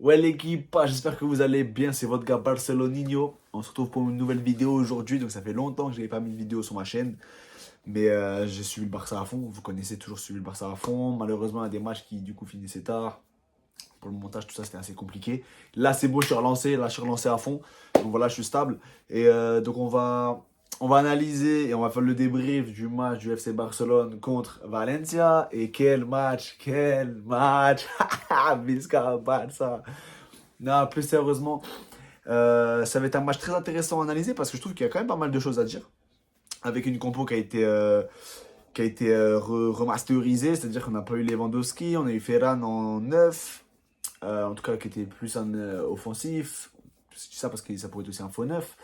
Ouais l'équipe, j'espère que vous allez bien, c'est votre gars Barceloninho. On se retrouve pour une nouvelle vidéo aujourd'hui, donc ça fait longtemps que je n'avais pas mis de vidéo sur ma chaîne. Mais j'ai suivi le Barça à fond, vous connaissez toujours suivi le Barça à fond. Malheureusement, il y a des matchs qui du coup finissaient tard. Pour le montage, tout ça, c'était assez compliqué. Là, c'est beau, je suis relancé, là, je suis relancé à fond. Donc voilà, je suis stable. Et donc on va analyser et on va faire le débrief du match du FC Barcelone contre Valencia. Et quel match, quel match. Visca Barça. Non, plus sérieusement, ça va être un match très intéressant à analyser parce que je trouve qu'il y a quand même pas mal de choses à dire. Avec une compo qui a été remasterisée, c'est-à-dire qu'on n'a pas eu Lewandowski, on a eu Ferran en 9, en tout cas qui était plus un offensif. Je dis ça parce que ça pourrait être aussi un faux neuf.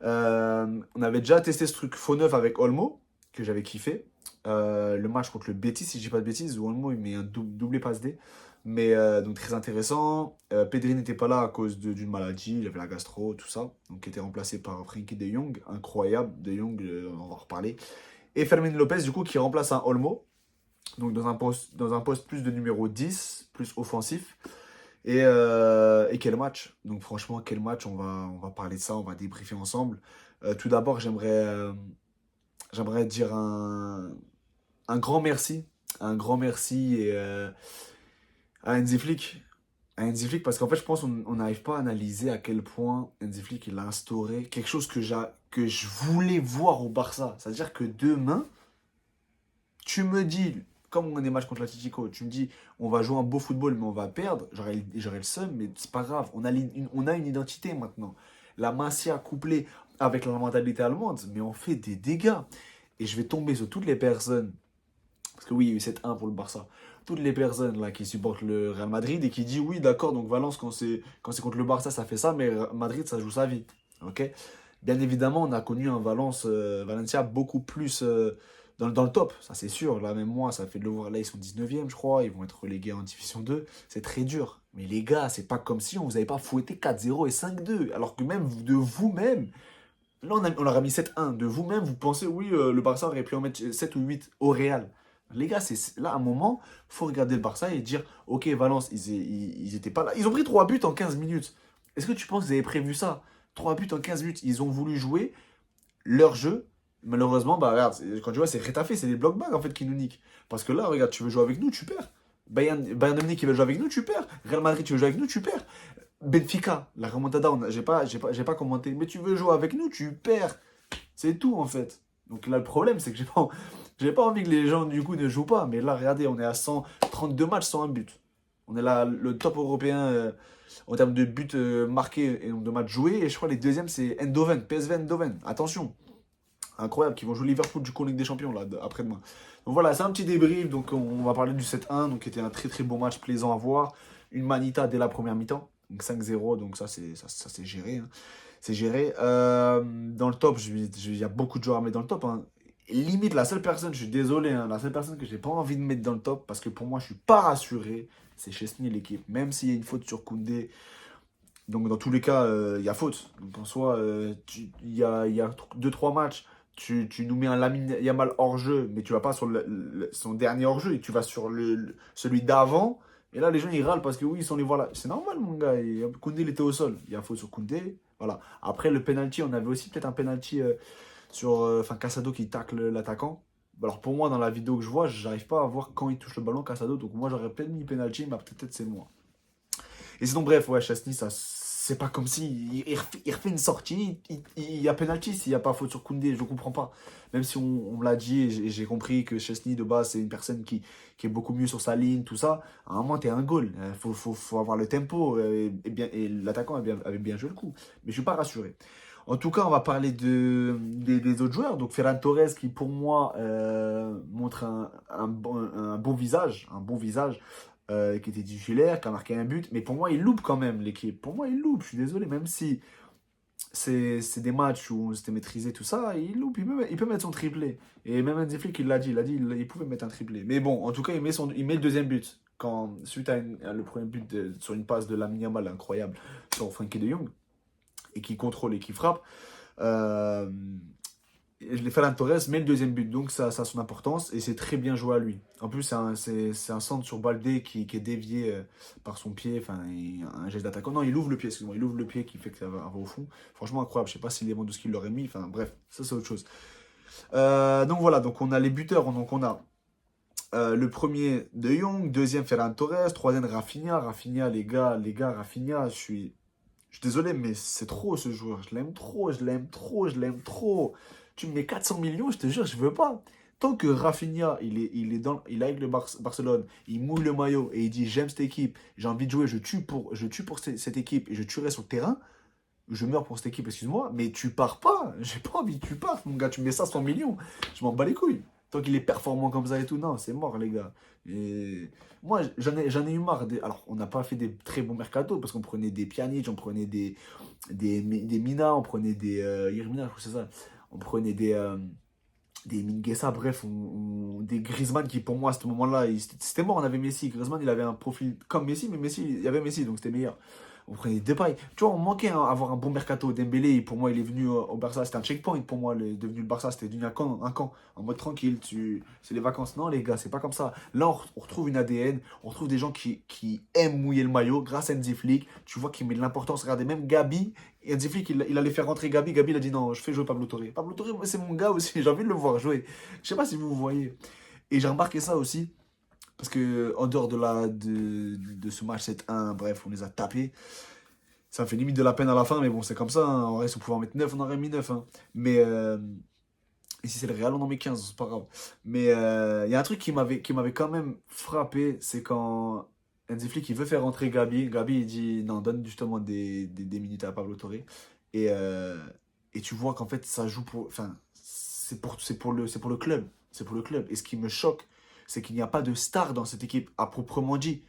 On avait déjà testé ce truc faux neuf avec Olmo, que j'avais kiffé. Le match contre le Betis, si je dis pas de bêtises, où Olmo il met un doublé passe D. Mais donc très intéressant. Pedri n'était pas là à cause d'une maladie, il avait la gastro, tout ça. Donc qui était remplacé par Frenkie de Jong. Incroyable, de Jong, on va en reparler. Et Fermin Lopez, du coup, qui remplace un Olmo. Donc dans un poste plus de numéro 10, plus offensif. Et quel match. Donc franchement, quel match. On va parler de ça, on va débriefer ensemble. Tout d'abord, j'aimerais dire un grand merci. Un grand merci à Hansi Flick. À Hansi Flick, parce qu'en fait, je pense qu'on n'arrive pas à analyser à quel point Hansi Flick il a instauré quelque chose que je voulais voir au Barça. C'est-à-dire que demain, tu me dis, comme on est match contre l'Atlético, tu me dis, on va jouer un beau football, mais on va perdre. J'aurais le seum, mais c'est pas grave. On a une identité maintenant. La Masia couplée avec la mentalité allemande, mais on fait des dégâts. Et je vais tomber sur toutes les personnes, parce que oui, il y a eu 7-1 pour le Barça. Toutes les personnes là qui supportent le Real Madrid et qui disent oui, d'accord, donc Valence, quand c'est contre le Barça, ça fait ça, mais Madrid, ça joue sa vie. Ok. Bien évidemment, on a connu un Valencia beaucoup plus dans le top, ça c'est sûr. Là, même moi, ça fait de le voir. Là, ils sont 19e, je crois. Ils vont être relégués en Division 2. C'est très dur. Mais les gars, c'est pas comme si on vous avait pas fouetté 4-0 et 5-2. Alors que même de vous-même, là, on leur a mis 7-1. De vous-même, vous pensez, oui, le Barça aurait pu en mettre 7 ou 8 au Real. Les gars, là, à un moment, faut regarder le Barça et dire, ok, Valence, ils étaient pas là. Ils ont pris 3 buts en 15 minutes. Est-ce que tu penses qu'ils avaient prévu ça? 3 buts en 15 minutes. Ils ont voulu jouer leur jeu. Malheureusement, bah regarde, quand tu vois, c'est Retafe, c'est les block-bags en fait qui nous niquent. Parce que là, regarde, tu veux jouer avec nous, tu perds. Bayern Munich qui veut jouer avec nous, tu perds. Real Madrid, tu veux jouer avec nous, tu perds. Benfica, la remontada, j'ai pas commenté. Mais tu veux jouer avec nous, tu perds. C'est tout en fait. Donc là, le problème, c'est que j'ai pas envie que les gens du coup ne jouent pas. Mais là, regardez, on est à 132 matchs sans un but. On est là, le top européen en termes de buts marqués et nombre de matchs joués. Et je crois que les deuxièmes, c'est Eindhoven, PSV Eindhoven. Attention, incroyable, qui vont jouer Liverpool du coup en Ligue des Champions là, après-demain. Donc voilà, c'est un petit débrief. Donc on va parler du 7-1, donc qui était un très très beau match plaisant à voir. Une manita dès la première mi-temps, donc 5-0, donc ça c'est géré, hein. C'est géré. Dans le top, il y a beaucoup de joueurs à mettre dans le top, hein. Limite, la seule personne, je suis désolé, hein, la seule personne que j'ai pas envie de mettre dans le top, parce que pour moi, je suis pas rassuré, c'est Chesney, l'équipe. Même s'il y a une faute sur Koundé, donc dans tous les cas, il y a faute. Donc en soi, il y a 2-3 matchs, tu nous mets un Lamine Yamal hors-jeu, mais tu vas pas sur son dernier hors-jeu, et tu vas sur celui d'avant. Et là, les gens, ils râlent parce que oui, ils sont les voir là. C'est normal, mon gars. Koundé, il était au sol. Il y a faute sur Koundé. Voilà. Après, le penalty, on avait aussi peut-être un penalty sur Casado qui tacle l'attaquant. Alors pour moi, dans la vidéo que je vois, j'arrive pas à voir quand il touche le ballon, Casado. Donc moi, j'aurais peut-être mis penalty, mais peut-être c'est moi. Et sinon, bref, ouais, Chesney, ça, c'est pas comme si il refait une sortie, il y a penalty s'il n'y a pas faute sur Koundé, je comprends pas. Même si on me l'a dit et j'ai compris que Chesney, de base, c'est une personne qui est beaucoup mieux sur sa ligne, tout ça. À un moment, t'es un goal. Faut avoir le tempo. Et l'attaquant avait bien joué le coup. Mais je suis pas rassuré. En tout cas, on va parler des autres joueurs. Donc, Ferran Torres, qui pour moi montre un bon visage. Un bon visage qui était titulaire, qui a marqué un but. Mais pour moi, il loupe quand même l'équipe. Pour moi, il loupe. Je suis désolé. Même si c'est des matchs où c'était maîtrisé, tout ça, il loupe. Il peut mettre son triplé. Et même Hansi Flick, il l'a dit. Il a dit il pouvait mettre un triplé. Mais bon, en tout cas, il met le deuxième but. Suite à le premier but sur une passe de Lamine Yamal incroyable sur Frenkie de Jong. Et qui contrôle et qui frappe. Euh, les Ferran Torres met le deuxième but, donc ça a son importance et c'est très bien joué à lui. En plus, c'est un centre sur Baldé qui est dévié par son pied, enfin, un geste d'attaquant. Non, il ouvre le pied, excuse-moi, il ouvre le pied qui fait que ça va au fond. Franchement, incroyable. Je sais pas si Lewandowski l'aurait mis, enfin, bref, ça c'est autre chose. Donc voilà, donc on a les buteurs, donc on a le premier De Jong, deuxième Ferran Torres, troisième Rafinha. Rafinha, Rafinha, je suis désolé, mais c'est trop ce joueur. Je l'aime trop, je l'aime trop, je l'aime trop. Tu me mets 400 millions, je te jure, je veux pas. Tant que Rafinha, il est avec le Barcelone, il mouille le maillot et il dit j'aime cette équipe, j'ai envie de jouer, je tue pour cette équipe et je tuerai sur le terrain, je meurs pour cette équipe, excuse-moi, mais tu pars pas. J'ai pas envie que tu partes, mon gars. Tu me mets ça 100 millions. Je m'en bats les couilles. Tant qu'il est performant comme ça et tout, non, c'est mort, les gars. Et moi, j'en ai eu marre. Alors, on n'a pas fait des très bons mercato parce qu'on prenait des Pjanic, on prenait des Mina, on prenait des Yermina, je crois que c'est ça. On prenait des Minguesa, bref, des Griezmann qui, pour moi, à ce moment-là, c'était mort. On avait Messi. Griezmann, il avait un profil comme Messi, mais Messi, il y avait Messi, donc c'était meilleur. On prenait Depay. Tu vois, on manquait avoir un bon mercato. Dembélé, pour moi, il est venu au Barça. C'était un checkpoint pour moi. Il est devenu le Barça. C'était devenu un camp. En mode tranquille. C'est les vacances. Non, les gars, c'est pas comme ça. Là, on retrouve une ADN. On retrouve des gens qui aiment mouiller le maillot grâce à Hansi Flick. Tu vois qu'il met de l'importance. Regardez, même Gabi. Et Hansi Flick, il allait faire rentrer Gabi. Gabi, il a dit non, je fais jouer Pablo Torre. Pablo Torre, moi, c'est mon gars aussi. J'ai envie de le voir jouer. Je sais pas si vous voyez. Et j'ai remarqué ça aussi. Parce que en dehors de ce match 7-1, bref, on les a tapés. Ça me fait limite de la peine à la fin, mais bon, c'est comme ça. Hein. En vrai, si on pouvait en mettre 9, on aurait mis 9. Hein. Mais et si c'est le Real, on en met 15, c'est pas grave. Mais il y a un truc qui m'avait quand même frappé, c'est quand Hansi Flick il veut faire rentrer Gabi. Gabi, il dit non, donne justement des minutes à Pablo Torre. Et, euh, et tu vois qu'en fait, ça joue pour. Enfin, c'est pour le club. C'est pour le club. Et ce qui me choque, c'est qu'il n'y a pas de star dans cette équipe, à proprement dit.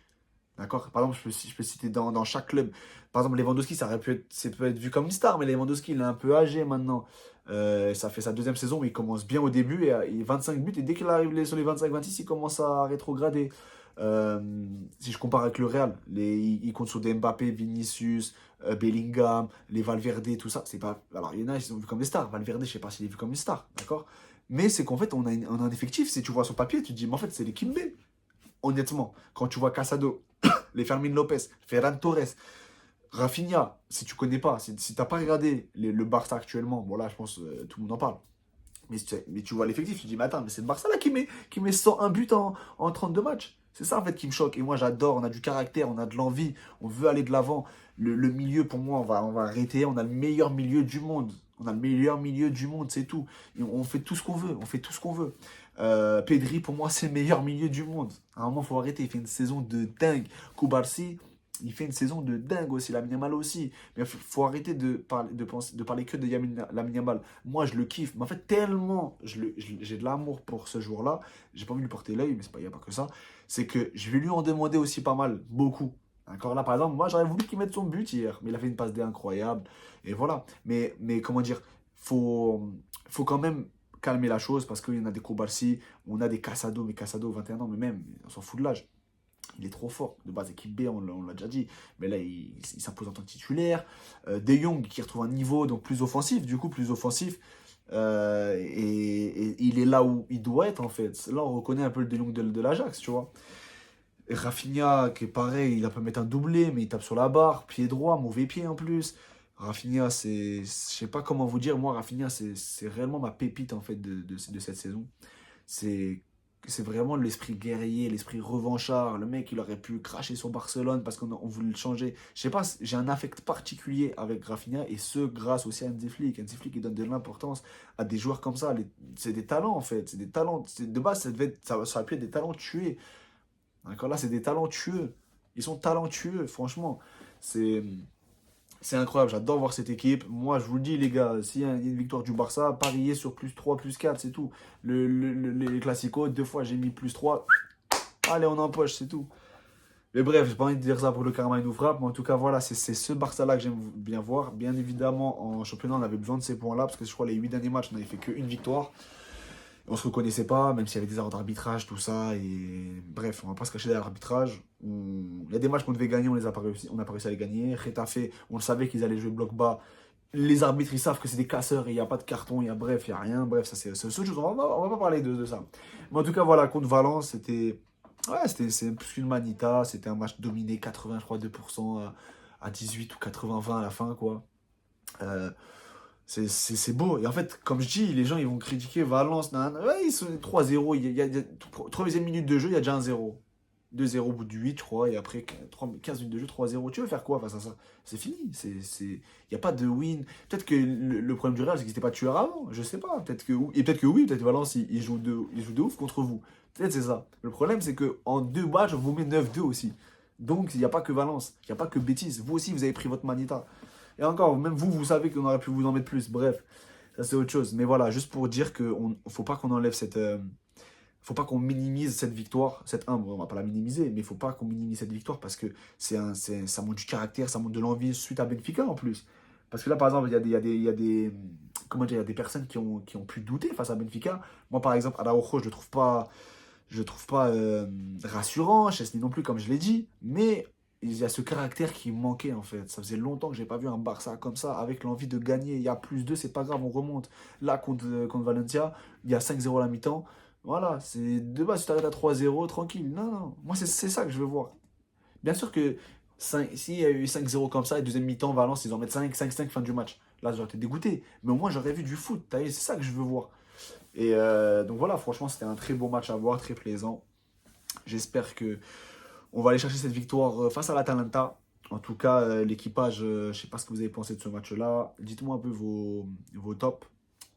D'accord? Par exemple, je peux citer dans chaque club. Par exemple, Lewandowski, ça peut être vu comme une star, mais Lewandowski, il est un peu âgé maintenant. Ça fait sa deuxième saison, mais il commence bien au début, et il a 25 buts, et dès qu'il arrive sur les 25-26, il commence à rétrograder. Si je compare avec le Real, il compte sur des Mbappé, Vinicius, Bellingham, les Valverde, tout ça. C'est pas. Alors, il y en a, ils sont vus comme des stars. Valverde, je sais pas s'il est vu comme une star, d'accord? Mais c'est qu'en fait, on a un effectif. Si tu vois son papier, tu te dis, mais en fait, c'est l'équipe B. Honnêtement, quand tu vois Casado, les Fermin Lopez, Ferran Torres, Rafinha, si tu connais pas, si t'as pas regardé le Barça actuellement, bon là je pense tout le monde en parle, mais tu vois l'effectif, tu te dis mais attends, mais c'est le Barça là qui met 101 buts en 32 matchs. C'est ça en fait qui me choque. Et moi j'adore, on a du caractère, on a de l'envie, on veut aller de l'avant. Le milieu pour moi, on va arrêter, on a le meilleur milieu du monde. On a le meilleur milieu du monde, c'est tout. Et on fait tout ce qu'on veut, on fait tout ce qu'on veut. Pedri, pour moi, c'est le meilleur milieu du monde. À un moment, il faut arrêter. Il fait une saison de dingue. Koubarsi, il fait une saison de dingue aussi. Lamine Yamal aussi. Mais il faut arrêter de parler que de Lamine Yamal. Moi, je le kiffe. Mais en fait, tellement j'ai de l'amour pour ce joueur-là. J'ai pas envie de lui porter l'œil, mais il n'y a pas que ça. C'est que je vais lui en demander aussi pas mal. Beaucoup. D'accord, là, par exemple, moi, j'aurais voulu qu'il mette son but hier. Mais il a fait une passe D incroyable. Et voilà. Mais comment dire, faut quand même calmer la chose parce qu'il y en a des Koubarsi, on a des Casado, mais Casado 21 ans, mais même, on s'en fout de l'âge. Il est trop fort. De base, équipe B, on l'a déjà dit. Mais là, il s'impose en tant que titulaire. De Jong qui retrouve un niveau donc plus offensif, du coup, plus offensif. Et il est là où il doit être, en fait. Là, on reconnaît un peu le De Jong de l'Ajax, tu vois. Et Rafinha, qui est pareil, il a peut mettre un doublé, mais il tape sur la barre. Pied droit, mauvais pied en plus. Rafinha, je sais pas comment vous dire, moi, Rafinha, c'est réellement ma pépite, en fait, de cette saison. C'est c'est vraiment l'esprit guerrier, l'esprit revanchard. Le mec, il aurait pu cracher sur Barcelone parce qu'on voulait le changer. Je sais pas, j'ai un affect particulier avec Rafinha et ce, grâce aussi à Hansi Flick. Hansi Flick, il donne de l'importance à des joueurs comme ça. C'est des talents, en fait. C'est des talents. De base, ça aurait pu être des talents tués. D'accord, là, c'est des talentueux. Ils sont talentueux, franchement. C'est. C'est incroyable, j'adore voir cette équipe. Moi, je vous le dis, les gars, s'il y a une victoire du Barça, pariez sur +3, +4, c'est tout. Les Clasico, 2 fois j'ai mis +3. Allez, on empoche, c'est tout. Mais bref, j'ai pas envie de dire ça pour le karma, il nous frappe. Mais en tout cas, voilà, c'est ce Barça-là que j'aime bien voir. Bien évidemment, en championnat, on avait besoin de ces points-là, parce que je crois les 8 derniers matchs, on n'avait fait qu'une victoire. On se reconnaissait pas, même s'il y avait des erreurs d'arbitrage, tout ça. Et bref, on va pas se cacher derrière l'arbitrage. Il y a des matchs qu'on devait gagner, on n'a pas réussi à les gagner. Retafe, on le savait qu'ils allaient jouer bloc bas. Les arbitres, ils savent que c'est des casseurs et il n'y a pas de carton, bref, il n'y a rien. Bref, ça c'est autre chose. On va pas parler de ça. Mais en tout cas, voilà, contre Valence, c'était. Ouais, c'est plus qu'une manita. C'était un match dominé 80, je crois, 2% à 18 ou 80-20 à la fin, quoi. Euh, c'est beau. Et en fait, comme je dis, les gens ils vont critiquer Valence. Ouais, ils sont 3-0. Troisième minute de jeu, il y a déjà un 0. 2-0 au bout de 8, je crois. Et après 15 minutes de jeu, 3-0. Tu veux faire quoi face à ça? C'est fini. Il n'y a pas de win. Peut-être que le problème du Real, c'est qu'ils n'étaient pas tueurs avant. Je sais pas. Et peut-être que oui. Peut-être que Valence, il joue de ouf contre vous. Peut-être c'est ça. Le problème, c'est qu'en deux matchs, on vous met 9-2 aussi. Donc, il n'y a pas que Valence. Il n'y a pas que bêtise. Vous aussi, vous avez pris votre manita. Et encore, même vous, vous savez qu'on aurait pu vous en mettre plus. Bref, ça c'est autre chose. Mais voilà, juste pour dire qu'il ne faut pas qu'on enlève faut pas qu'on minimise cette victoire, cette 1, bon, on va pas la minimiser, mais il faut pas qu'on minimise cette victoire parce que ça montre du caractère, ça montre de l'envie suite à Benfica en plus. Parce que là, par exemple, comment dire, il y a des personnes qui ont pu douter face à Benfica. Moi, par exemple, Araujo, je le trouve pas rassurant, Chesney non plus, comme je l'ai dit, mais il y a ce caractère qui manquait en fait. Ça faisait longtemps que j'ai pas vu un Barça comme ça, avec l'envie de gagner. Il y a plus 2, c'est pas grave, on remonte. Là, contre Valencia, il y a 5-0 à la mi-temps. Voilà, c'est de base, tu t'arrêtes à 3-0, tranquille. Non, non, moi c'est ça que je veux voir. Bien sûr que s'il y a eu 5-0 comme ça, et deuxième mi-temps, Valence, ils en mettent 5-5 fin du match. Là, j'aurais été dégoûté. Mais au moins, j'aurais vu du foot. C'est ça que je veux voir. Et donc voilà, franchement, c'était un très beau match à voir, très plaisant. J'espère que on va aller chercher cette victoire face à l'Atalanta. En tout cas, l'équipage, je ne sais pas ce que vous avez pensé de ce match-là. Dites-moi un peu vos tops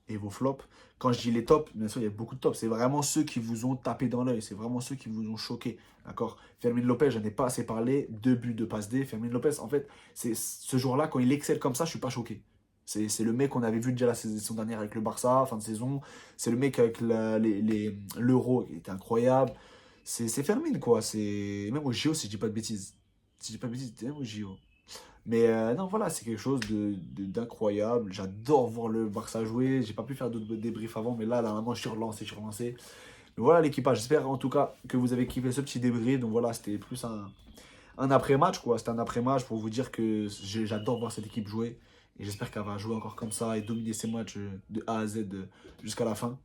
et vos flops. Quand je dis les tops, bien sûr, il y a beaucoup de tops. C'est vraiment ceux qui vous ont tapé dans l'œil. C'est vraiment ceux qui vous ont choqué. D'accord? Fermin Lopez, je n'en ai pas assez parlé. 2 buts de passe D. Fermin Lopez, en fait, c'est ce jour-là, quand il excelle comme ça, je ne suis pas choqué. C'est le mec qu'on avait vu déjà la saison dernière avec le Barça, fin de saison. C'est le mec avec l'Euro, qui était incroyable. C'est Fermin, quoi. Même au JO, si je dis pas de bêtises. Si je dis pas de bêtises, c'était même au JO. Mais non, voilà, c'est quelque chose d'incroyable. J'adore voir le Barça jouer. J'ai pas pu faire d'autres débriefs avant, mais là, vraiment, je suis relancé. Mais voilà l'équipage. J'espère en tout cas que vous avez kiffé ce petit débrief. Donc voilà, c'était plus un après-match, quoi. C'était un après-match pour vous dire que j'adore voir cette équipe jouer. Et j'espère qu'elle va jouer encore comme ça et dominer ces matchs de A à Z jusqu'à la fin.